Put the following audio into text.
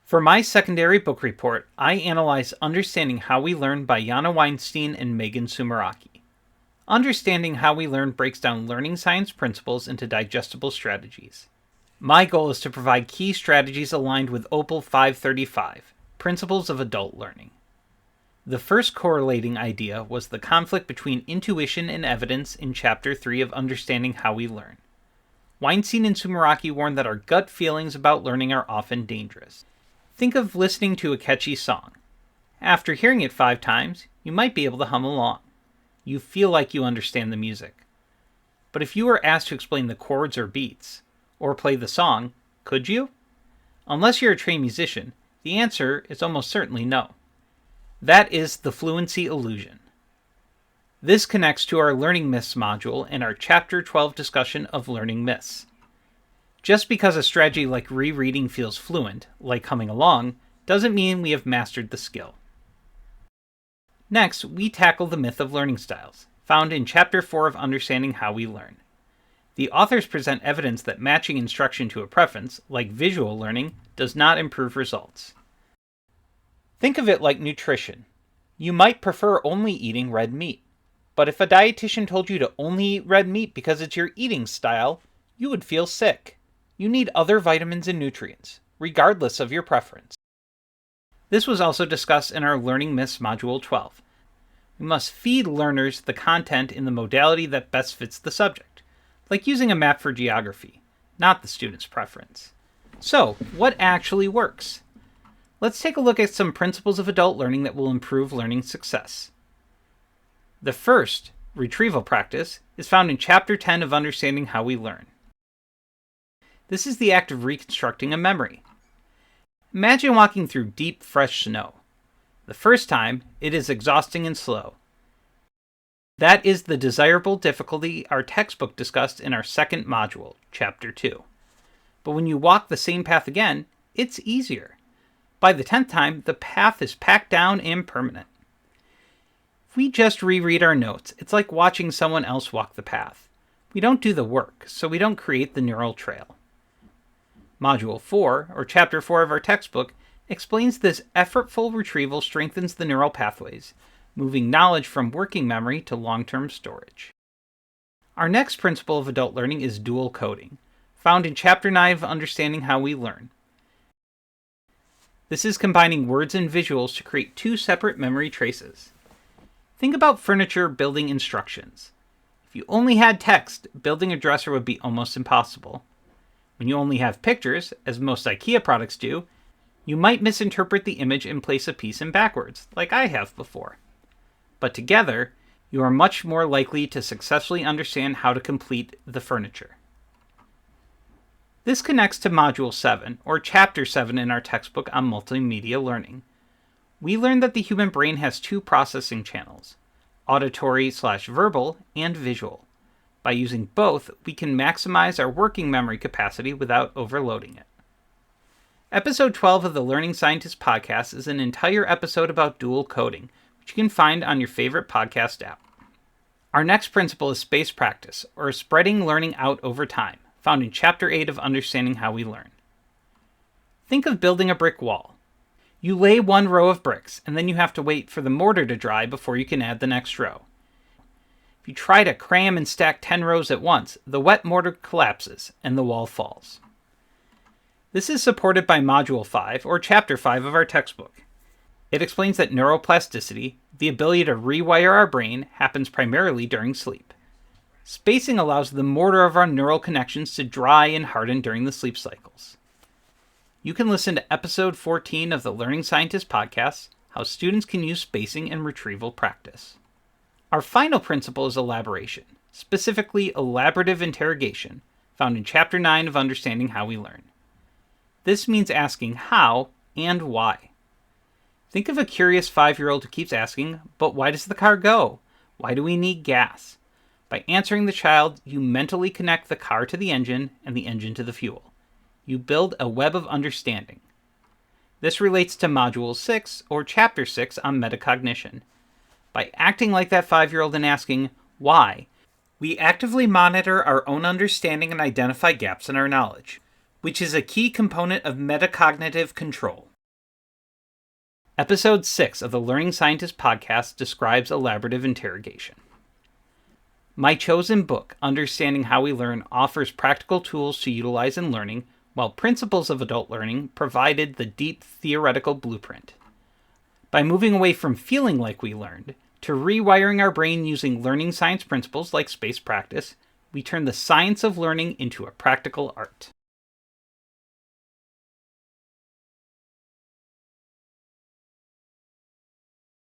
For my secondary book report, I analyzed Understanding How We Learn by Jana Weinstein and Megan Sumeraki. Understanding How We Learn breaks down learning science principles into digestible strategies. My goal is to provide key strategies aligned with OPWL 535, Principles of Adult Learning. The first correlating idea was the conflict between intuition and evidence in Chapter 3 of Understanding How We Learn. Weinstein and Sumeraki warned that our gut feelings about learning are often dangerous. Think of listening to a catchy song. After hearing it 5 times, you might be able to hum along. You feel like you understand the music. But if you were asked to explain the chords or beats, or play the song, could you? Unless you're a trained musician, the answer is almost certainly no. That is the fluency illusion. This connects to our Learning Myths module and our Chapter 12 discussion of learning myths. Just because a strategy like rereading feels fluent, like humming along, doesn't mean we have mastered the skill. Next, we tackle the myth of learning styles, found in Chapter 4 of Understanding How We Learn. The authors present evidence that matching instruction to a preference, like visual learning, does not improve results. Think of it like nutrition. You might prefer only eating red meat, but if a dietitian told you to only eat red meat because it's your eating style, you would feel sick. You need other vitamins and nutrients, regardless of your preference. This was also discussed in our Learning Myths Module 12. We must feed learners the content in the modality that best fits the subject, like using a map for geography, not the student's preference. So, what actually works? Let's take a look at some principles of adult learning that will improve learning success. The first, retrieval practice, is found in Chapter 10 of Understanding How We Learn. This is the act of reconstructing a memory. Imagine walking through deep, fresh snow. The first time, it is exhausting and slow. That is the desirable difficulty our textbook discussed in our second module, Chapter 2. But when you walk the same path again, it's easier. By the 10th time, the path is packed down and permanent. If we just reread our notes, it's like watching someone else walk the path. We don't do the work, so we don't create the neural trail. Module 4, or Chapter 4 of our textbook, explains this effortful retrieval strengthens the neural pathways, moving knowledge from working memory to long-term storage. Our next principle of adult learning is dual coding, found in Chapter 9 of Understanding How We Learn. This is combining words and visuals to create 2 separate memory traces. Think about furniture building instructions. If you only had text, building a dresser would be almost impossible. When you only have pictures, as most IKEA products do, you might misinterpret the image and place a piece in backwards, like I have before. But together, you are much more likely to successfully understand how to complete the furniture. This connects to Module 7, or Chapter 7 in our textbook on multimedia learning. We learned that the human brain has 2 processing channels, auditory/verbal and visual. By using both, we can maximize our working memory capacity without overloading it. Episode 12 of the Learning Scientist podcast is an entire episode about dual coding, which you can find on your favorite podcast app. Our next principle is space practice, or spreading learning out over time, found in Chapter 8 of Understanding How We Learn. Think of building a brick wall. You lay 1 row of bricks, and then you have to wait for the mortar to dry before you can add the next row. If you try to cram and stack 10 rows at once, the wet mortar collapses and the wall falls. This is supported by Module 5, or Chapter 5 of our textbook. It explains that neuroplasticity, the ability to rewire our brain, happens primarily during sleep. Spacing allows the mortar of our neural connections to dry and harden during the sleep cycles. You can listen to Episode 14 of the Learning Scientist podcast, How Students Can Use Spacing in Retrieval Practice. Our final principle is elaboration, specifically elaborative interrogation, found in Chapter 9 of Understanding How We Learn. This means asking how and why. Think of a curious 5-year-old who keeps asking, but why does the car go? Why do we need gas? By answering the child, you mentally connect the car to the engine and the engine to the fuel. You build a web of understanding. This relates to Module 6, or Chapter 6 on metacognition. By acting like that 5-year-old and asking, why, we actively monitor our own understanding and identify gaps in our knowledge, which is a key component of metacognitive control. Episode 6 of the Learning Scientist podcast describes elaborative interrogation. My chosen book, Understanding How We Learn, offers practical tools to utilize in learning, while Principles of Adult Learning provided the deep theoretical blueprint. By moving away from feeling like we learned to rewiring our brain using learning science principles like spaced practice, we turn the science of learning into a practical art.